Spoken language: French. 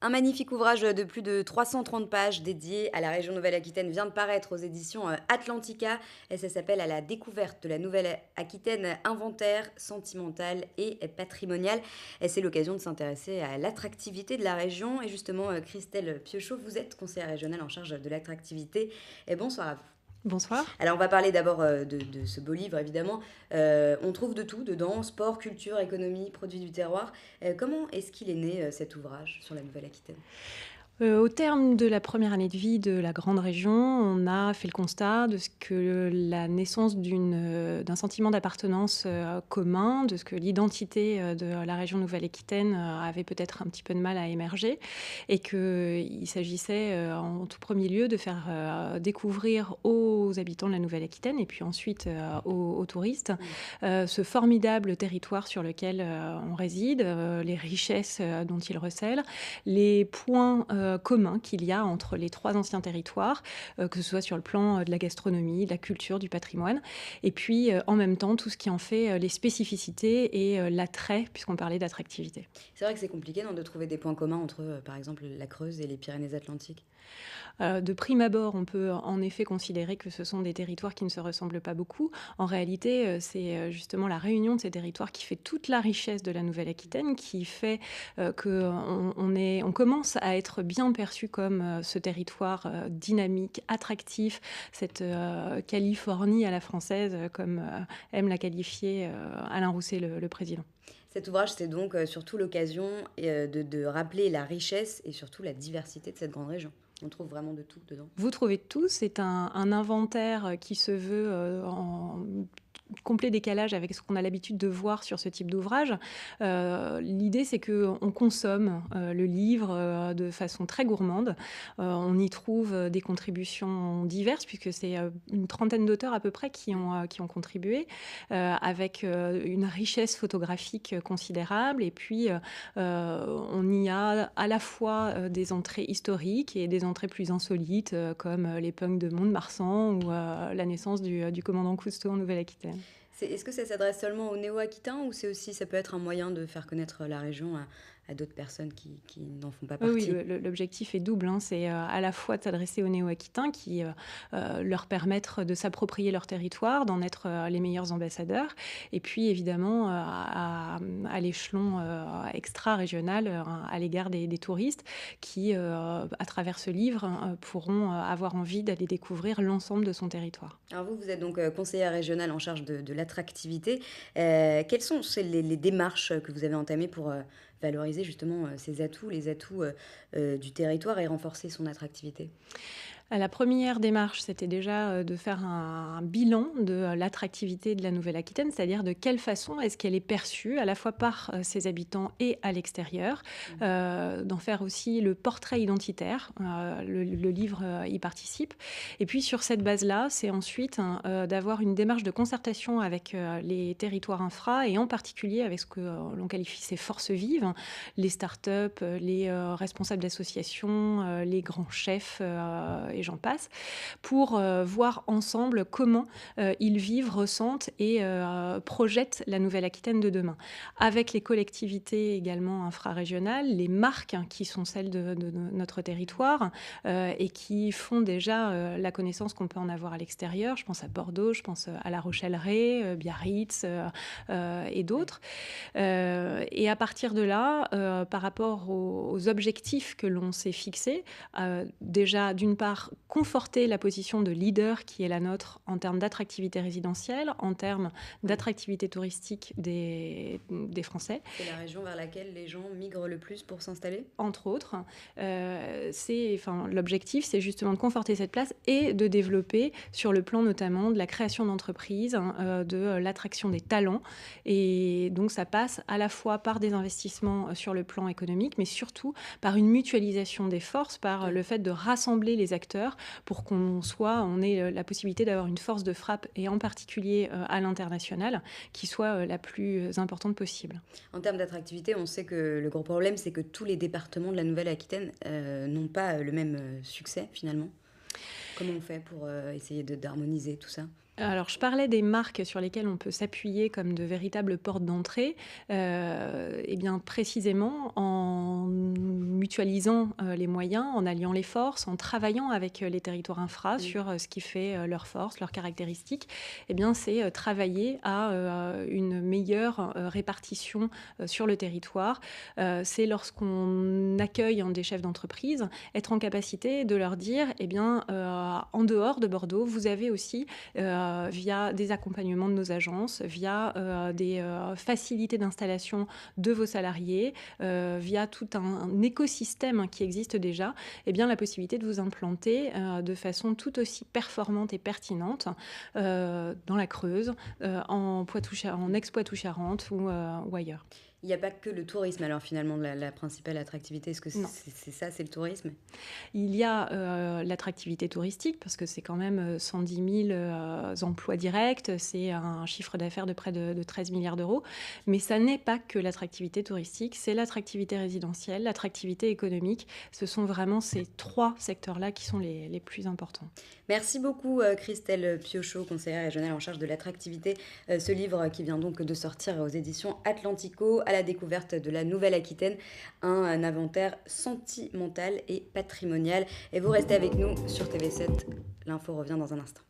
Un magnifique ouvrage de plus de 330 pages dédié à la région Nouvelle-Aquitaine vient de paraître aux éditions Atlantica et ça s'appelle À la découverte de la Nouvelle-Aquitaine, inventaire sentimental et patrimonial. Et c'est l'occasion de s'intéresser à l'attractivité de la région. Et justement, Christelle Piochot, vous êtes conseillère régionale en charge de l'attractivité. Et bonsoir à vous. Bonsoir. Alors, on va parler d'abord de ce beau livre, évidemment. On trouve de tout dedans, sport, culture, économie, produits du terroir. Comment est-ce qu'il est né, cet ouvrage sur la Nouvelle-Aquitaine? Au terme de la première année de vie de la grande région, on a fait le constat de ce que la naissance d'un sentiment d'appartenance, commun, de ce que l'identité, de la région Nouvelle-Aquitaine, avait peut-être un petit peu de mal à émerger et qu'il s'agissait, en tout premier lieu de faire, découvrir aux habitants de la Nouvelle-Aquitaine et puis ensuite, aux touristes, Mmh. ce formidable territoire sur lequel, on réside, les richesses, dont il recèle, les points, communs qu'il y a entre les 3 anciens territoires, que ce soit sur le plan, de la gastronomie, de la culture, du patrimoine et puis, en même temps, tout ce qui en fait, les spécificités et l'attrait puisqu'on parlait d'attractivité. C'est vrai que c'est compliqué, non, de trouver des points communs entre, par exemple, la Creuse et les Pyrénées-Atlantiques? De prime abord, on peut en effet considérer que ce sont des territoires qui ne se ressemblent pas beaucoup. En réalité, c'est, justement la réunion de ces territoires qui fait toute la richesse de la Nouvelle-Aquitaine, qui fait, qu'on commence à être bien perçu comme, ce territoire, dynamique, attractif, cette, Californie à la française, comme, aime la qualifier, Alain Rousset, le président. Cet ouvrage, c'est donc, surtout l'occasion de rappeler la richesse et surtout la diversité de cette grande région. On trouve vraiment de tout dedans. Vous trouvez tout, c'est un inventaire, qui se veut, en complet décalage avec ce qu'on a l'habitude de voir sur ce type d'ouvrage. L'idée, c'est qu'on consomme, le livre, de façon très gourmande. On y trouve, des contributions diverses puisque c'est, une trentaine d'auteurs à peu près qui ont contribué, avec, une richesse photographique, considérable et puis, on y a à la fois, des entrées historiques et des entrées plus insolites, comme, les punks de Mont-de-Marsan ou, la naissance du commandant Cousteau en Nouvelle-Aquitaine. Est-ce que ça s'adresse seulement aux néo-aquitains ou c'est aussi ça peut être un moyen de faire connaître la région à d'autres personnes qui n'en font pas Oui, oui, partie? l'objectif est double, hein. C'est, à la fois de s'adresser aux néo-aquitains qui, leur permettre de s'approprier leur territoire, d'en être, les meilleurs ambassadeurs et puis évidemment, à l'échelon, extra-régional, à l'égard des touristes qui, à travers ce livre, pourront, avoir envie d'aller découvrir l'ensemble de son territoire. Alors vous, vous êtes donc, conseillère régionale en charge de l'attractivité. Quelles sont les démarches que vous avez entamées pour, valoriser justement, ces atouts, les atouts, du territoire et renforcer son attractivité? La première démarche, c'était déjà, de faire un bilan de, l'attractivité de la Nouvelle-Aquitaine, c'est-à-dire de quelle façon est-ce qu'elle est perçue à la fois par, ses habitants et à l'extérieur. Mmh. D'en faire aussi le portrait identitaire, le livre, y participe et puis sur cette base-là, c'est ensuite, hein, d'avoir une démarche de concertation avec, les territoires infra et en particulier avec ce que, l'on qualifie ces forces vives, hein, les start-up, les, responsables d'associations, les grands chefs, et j'en passe, pour, voir ensemble comment, ils vivent, ressentent et projettent la Nouvelle-Aquitaine de demain. Avec les collectivités également infrarégionales, les marques, hein, qui sont celles de notre territoire, et qui font déjà, la connaissance qu'on peut en avoir à l'extérieur. Je pense à Bordeaux, je pense, à La Rochelle-Ré, Biarritz, et Ouais. d'autres. Et à partir de là, par rapport aux objectifs que l'on s'est fixés, déjà d'une part conforter la position de leader qui est la nôtre en termes d'attractivité résidentielle, en termes Oui. d'attractivité touristique des Français. C'est la région vers laquelle les gens migrent le plus pour s'installer? Entre autres, l'objectif, c'est justement de conforter cette place et de développer sur le plan notamment de la création d'entreprises, hein, de l'attraction des talents et donc ça passe à la fois par des investissements, sur le plan économique, mais surtout par une mutualisation des forces, par Oui. le fait de rassembler les acteurs pour on ait, la possibilité d'avoir une force de frappe et en particulier, à l'international, qui soit, la plus importante possible. En termes d'attractivité, on sait que le gros problème, c'est que tous les départements de la Nouvelle-Aquitaine, n'ont pas, le même, succès finalement. Comment on fait pour, essayer d'harmoniser tout ça? Alors, je parlais des marques sur lesquelles on peut s'appuyer comme de véritables portes d'entrée. Et bien, précisément, en mutualisant, les moyens, en alliant les forces, en travaillant avec, les territoires infra Mmh. sur, ce qui fait, leurs forces, leurs caractéristiques, et bien, c'est, travailler à, une meilleure, répartition, sur le territoire. C'est lorsqu'on accueille, des chefs d'entreprise, être en capacité de leur dire: «Eh bien, en dehors de Bordeaux, vous avez aussi via des accompagnements de nos agences, via des facilités d'installation de vos salariés, via tout un écosystème qui existe déjà, eh bien, la possibilité de vous implanter de façon tout aussi performante et pertinente dans la Creuse, en ex-Poitou-Charentes ou ailleurs. Il n'y a pas que le tourisme alors finalement la principale attractivité? Est-ce que Non. c'est ça, c'est le tourisme? Il y a, l'attractivité touristique parce que c'est quand même, 110 000 emplois directs, c'est un chiffre d'affaires de près de 13 milliards d'euros. Mais ça n'est pas que l'attractivité touristique, c'est l'attractivité résidentielle, l'attractivité économique. Ce sont vraiment ces 3 secteurs-là qui sont les plus importants. Merci beaucoup, Christelle Piochot, conseillère régionale en charge de l'attractivité. Ce livre qui vient donc de sortir aux éditions Atlantico, à la découverte de la Nouvelle-Aquitaine, un inventaire sentimental et patrimonial. Et vous restez avec nous sur TV7. L'info revient dans un instant.